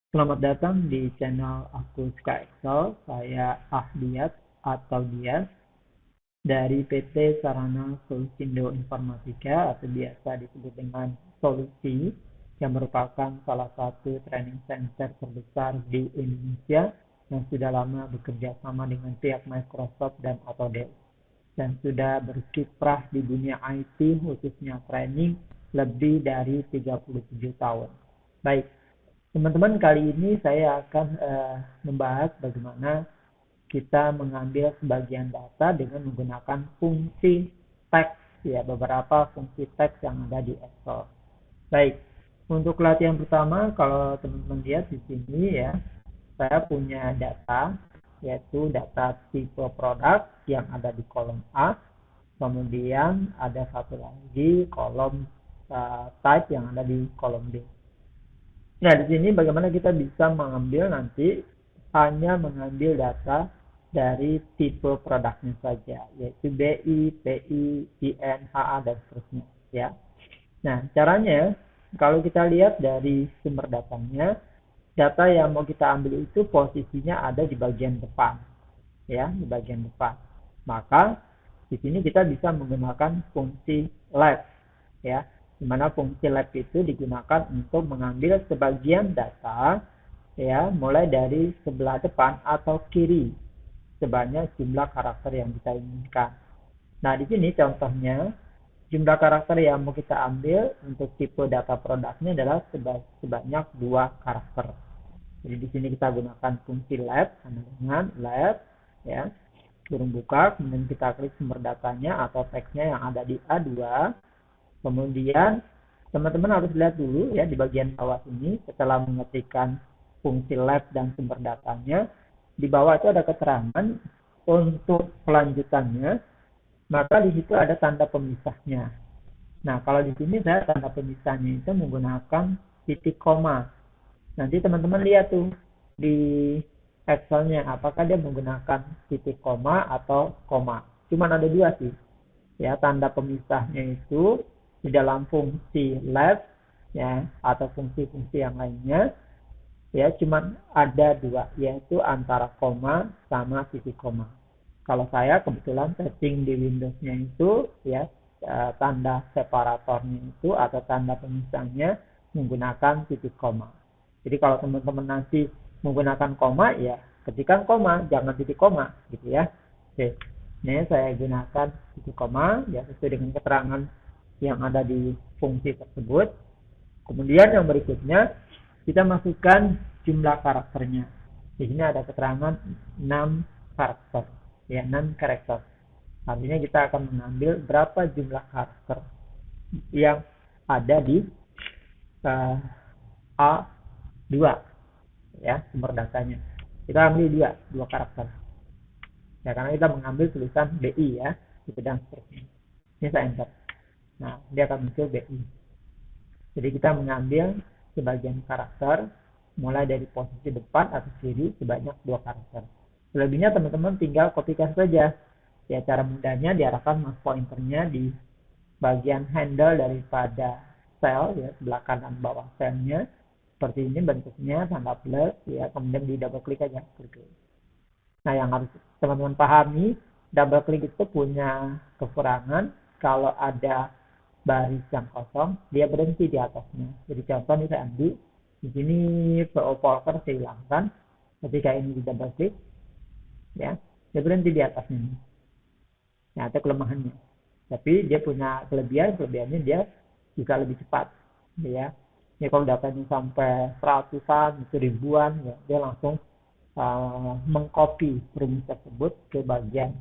Selamat datang di channel aku Ska Excel. Saya Ahdiat atau Dias dari PT Sarana Solusindo Informatika atau biasa disebut dengan Solusi yang merupakan salah satu training center terbesar di Indonesia yang sudah lama bekerja sama dengan pihak Microsoft dan Autodesk dan sudah berkiprah di dunia IT khususnya training lebih dari 37 tahun. Baik, teman-teman, kali ini saya akan membahas bagaimana kita mengambil sebagian data dengan menggunakan fungsi teks, ya, beberapa fungsi teks yang ada di Excel. Baik, untuk latihan pertama, kalau teman-teman lihat di sini ya, saya punya data, yaitu data tipe produk yang ada di kolom A, kemudian ada satu lagi kolom type yang ada di kolom B. Nah, di sini bagaimana kita bisa mengambil nanti hanya mengambil data dari tipe produknya saja, yaitu BI, PI, IN, HA, dan seterusnya. Ya. Nah, caranya, kalau kita lihat dari sumber datanya, data yang mau kita ambil itu posisinya ada di bagian depan. Ya, di bagian depan. Maka, di sini kita bisa menggunakan fungsi left. Ya, di mana fungsi lab itu digunakan untuk mengambil sebagian data ya mulai dari sebelah depan atau kiri sebanyak jumlah karakter yang kita inginkan. Nah, di sini contohnya jumlah karakter yang mau kita ambil untuk tipe data produknya adalah sebanyak 2 karakter. Jadi di sini kita gunakan fungsi lab sama dengan lab ya. Kurung buka, kemudian kita klik sumber datanya atau teksnya yang ada di A2. Kemudian teman-teman harus lihat dulu ya di bagian bawah ini setelah mengetikkan fungsi lab dan sumber datanya, di bawah itu ada keterangan untuk kelanjutannya, maka di situ ada tanda pemisahnya. Nah, kalau di sini saya tanda pemisahnya itu menggunakan titik koma. Nanti teman-teman lihat tuh di Excelnya apakah dia menggunakan titik koma atau koma. Cuman ada dua sih. Ya, tanda pemisahnya itu di dalam fungsi left ya atau fungsi-fungsi yang lainnya ya cuman ada dua, yaitu antara koma sama titik koma. Kalau saya kebetulan setting di Windows-nya itu ya tanda separatornya itu atau tanda pemisahnya menggunakan titik koma. Jadi kalau teman-teman nanti menggunakan koma ya ketikkan koma, jangan titik koma gitu ya. Oke. Ini saya gunakan titik koma ya sesuai dengan keterangan yang ada di fungsi tersebut. Kemudian yang berikutnya kita masukkan jumlah karakternya. Di sini ada keterangan 6 karakter. Ya, 6 karakter. Artinya kita akan mengambil berapa jumlah karakter yang ada di A2 ya, sumber datanya. Kita ambil dua karakter. Ya, karena kita mengambil tulisan BI ya, gitu dan seterusnya. Ini saya enter. Nah, dia akan muncul BI. Jadi kita mengambil sebagian karakter mulai dari posisi depan atau kiri sebanyak 2 karakter. Selebihnya teman-teman tinggal kopikan saja. Ya, cara mudahnya diarahkan mouse pointernya di bagian handle daripada sel ya, sebelah kanan bawah selnya. Seperti ini bentuknya tanda plus ya, kemudian di double klik aja. Nah, yang harus teman-teman pahami, double click itu punya kekurangan. Kalau ada baris yang kosong, dia berhenti di atasnya. Jadi contoh nih saya ambil, di sini PO Polker saya hilangkan. Ketika ini di double click, ya, dia berhenti di atasnya. Nah, itu kelemahannya. Tapi dia punya kelebihannya dia bisa lebih cepat. Ya, ini kalau datanya sampai ratusan, ribuan, ya, dia langsung mengcopy rumus tersebut ke bagian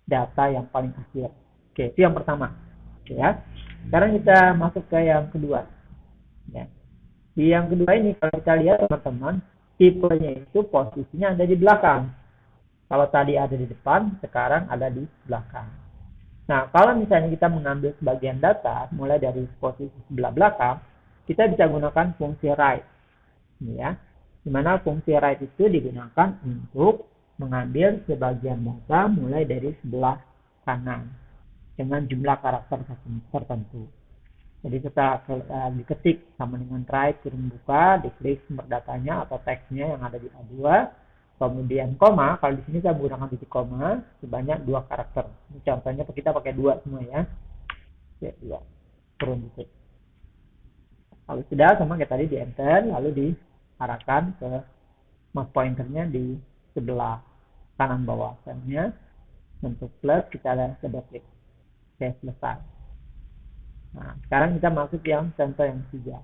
data yang paling akhir. Oke, itu yang pertama. Oke ya. Sekarang kita masuk ke yang kedua. Ya. Di yang kedua ini kalau kita lihat teman-teman, tipenya itu posisinya ada di belakang. Kalau tadi ada di depan, sekarang ada di belakang. Nah, kalau misalnya kita mengambil sebagian data mulai dari posisi sebelah belakang, kita bisa gunakan fungsi right. Ya. Di mana fungsi right itu digunakan untuk mengambil sebagian data mulai dari sebelah kanan dengan jumlah karakter tertentu. Jadi setelah diketik sama dengan try kurung buka, diklik sumber datanya atau teksnya yang ada di A2, kemudian koma. Kalau di sini saya menggunakan titik koma sebanyak 2 karakter. Ini contohnya kita pakai 2 semua ya. Ya, 2 kurung titik. Kalau sudah sama kayak tadi di enter, lalu diarahkan ke mouse pointernya di sebelah kanan bawah selnya. Untuk plus kita ada double klik. Oke, selesai. Nah, sekarang kita masuk yang contoh yang ketiga.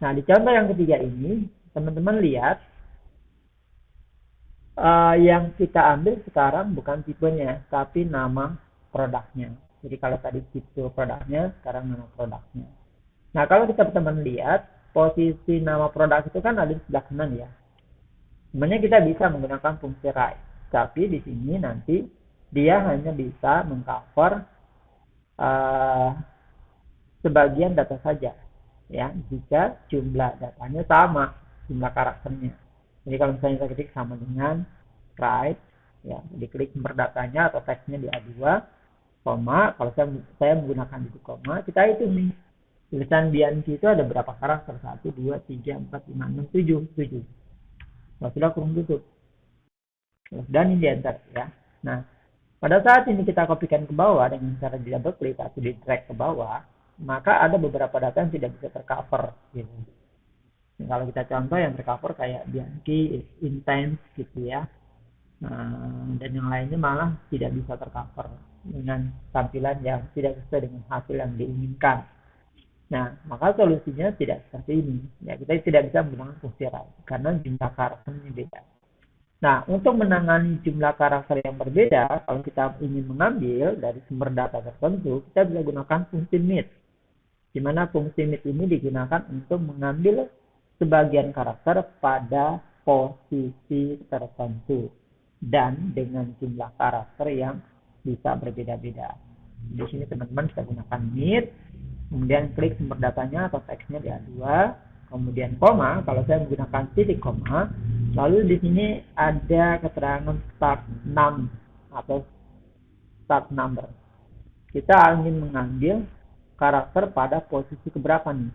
Nah, di contoh yang ketiga ini, teman-teman lihat yang kita ambil sekarang bukan tipenya, tapi nama produknya. Jadi kalau tadi tipe produknya, sekarang nama produknya. Nah, kalau kita teman-teman lihat, posisi nama produk itu kan ada di sebelah kanan ya. Sebenarnya kita bisa menggunakan fungsi write, tapi di sini nanti dia hanya bisa mengcover sebagian data saja, ya, jika jumlah datanya sama, jumlah karakternya. Jadi kalau misalnya kita ketik sama dengan write, ya, diklik sumber datanya atau teksnya di A2, koma, kalau saya menggunakan titik koma, kita hitung nih. Tulisan Bianchi itu ada berapa karakter? 1, 2, 3, 4, 5, 6, 7. 7. Kalau sudah kurung tutup. Dan ini di enter ya. Nah, pada saat ini kita kopikan ke bawah dengan cara di double klik atau di drag ke bawah, maka ada beberapa data yang tidak bisa tercover. Gitu. Nah, kalau kita contoh yang tercover kayak Bianchi, Intense gitu ya. Dan yang lainnya malah tidak bisa tercover dengan tampilan yang tidak sesuai dengan hasil yang diinginkan. Nah, maka solusinya tidak seperti ini. Ya, kita tidak bisa menggunakan fungsi write karena jumlah karakternya beda. Nah, untuk menangani jumlah karakter yang berbeda, kalau kita ingin mengambil dari sumber data tertentu, kita bisa gunakan fungsi mid. Di mana fungsi mid ini digunakan untuk mengambil sebagian karakter pada posisi tertentu dan dengan jumlah karakter yang bisa berbeda-beda. Di sini teman-teman bisa gunakan mid, kemudian klik sumber datanya atau teksnya di A2, kemudian koma. Kalau saya menggunakan titik koma, lalu di sini ada keterangan start num atau start number. Kita ingin mengambil karakter pada posisi keberapa nih,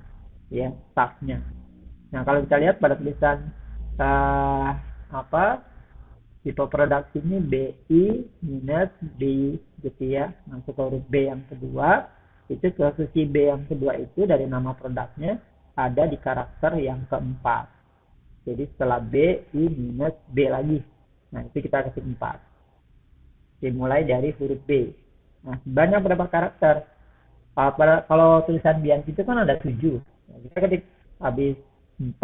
ya, startnya. Nah, kalau kita lihat pada tulisan tipe produk ini BI minus B gitu ya, masuk ke huruf B yang kedua. Itu posisi B yang kedua itu dari nama produknya ada di karakter yang keempat. Jadi setelah B, I minus B lagi. Nah, itu kita ketik 4. Dimulai dari huruf B. Nah, banyak berapa karakter? Kalau tulisan Bianchi itu kan ada 7. Nah, kita ketik habis 4,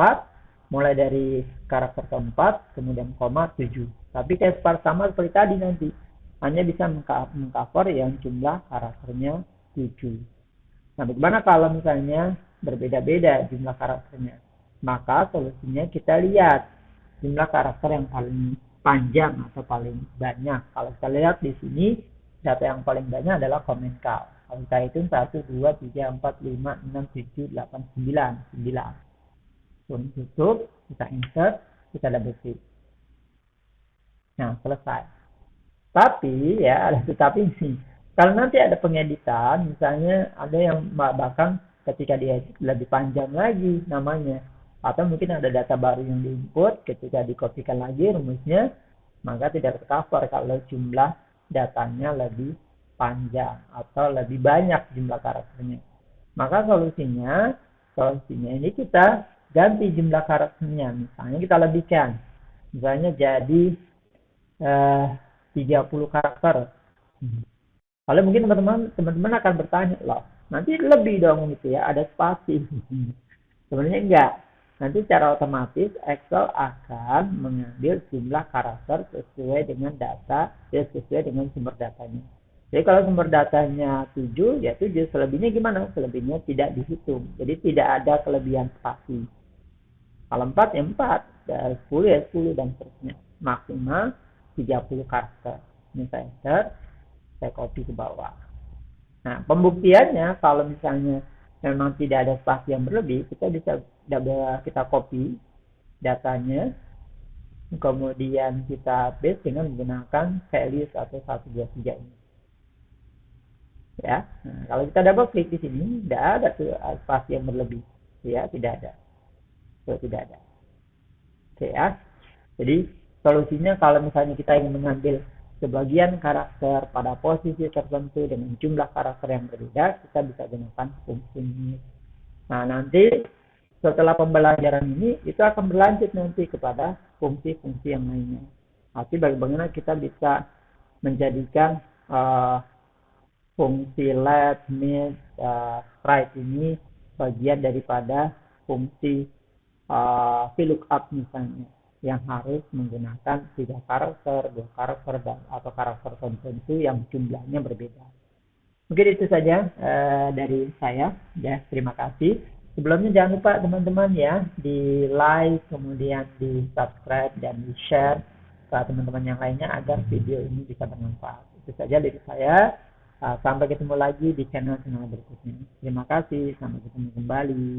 mulai dari karakter keempat, kemudian koma 7. Tapi kayak sama seperti tadi nanti. Hanya bisa mengcover yang jumlah karakternya 7. Nah, bagaimana kalau misalnya berbeda-beda jumlah karakternya? Maka solusinya kita lihat jumlah karakter yang paling panjang atau paling banyak. Kalau kita lihat di sini, data yang paling banyak adalah comment count. Kalau kita hitung 1, 2, 3, 4, 5, 6, 7, 8, 9. 9. Tutup, kita insert, kita double klik. Nah, selesai. Tapi, ya, ada tetapi sih. Kalau nanti ada pengeditan, misalnya ada yang bahkan ketika diedit lebih panjang lagi namanya. Atau mungkin ada data baru yang diinput, ketika dikopikan lagi rumusnya, maka tidak tercover kalau jumlah datanya lebih panjang atau lebih banyak jumlah karakternya. Maka solusinya ini kita ganti jumlah karakternya. Misalnya kita lebihkan. Misalnya jadi 30 karakter. Kalau mungkin teman-teman akan bertanya, loh, nanti lebih dong gitu ya, ada spasi. Sebenarnya enggak. Nanti secara otomatis Excel akan mengambil jumlah karakter sesuai dengan data, ya sesuai dengan sumber datanya. Jadi kalau sumber datanya 7, ya 7. Selebihnya gimana? Selebihnya tidak dihitung. Jadi tidak ada kelebihan spasi. Kalau 4 ya 4, 10 ya 10 dan seterusnya. Maksimal 30 karakter. Ini saya enter. Saya copy ke bawah. Nah, pembuktiannya kalau misalnya memang tidak ada spasi yang berlebih, kita copy datanya, kemudian kita paste dengan menggunakan values atau 1, 2, 3 ini. ya. Nah, kalau kita double klik di sini, tidak ada tuh spasi yang berlebih, ya, tidak ada, tuh, tidak ada. Oke ya. Jadi solusinya kalau misalnya kita ingin mengambil sebagian karakter pada posisi tertentu dengan jumlah karakter yang berbeda, kita bisa gunakan fungsi ini. Nah, nanti setelah pembelajaran ini, itu akan berlanjut nanti kepada fungsi-fungsi yang lainnya. Nanti bagaimana kita bisa menjadikan fungsi let, miss, sprite ini bagian daripada fungsi VLOOKUP misalnya, yang harus menggunakan 3 karakter, 2 karakter, atau karakter tertentu yang jumlahnya berbeda. Mungkin itu saja dari saya. Ya, terima kasih. Sebelumnya jangan lupa teman-teman ya, di like, kemudian di subscribe dan di share ke teman-teman yang lainnya agar video ini bisa bermanfaat. Itu saja dari saya. Sampai ketemu lagi di channel-channel berikutnya. Terima kasih, sampai ketemu kembali.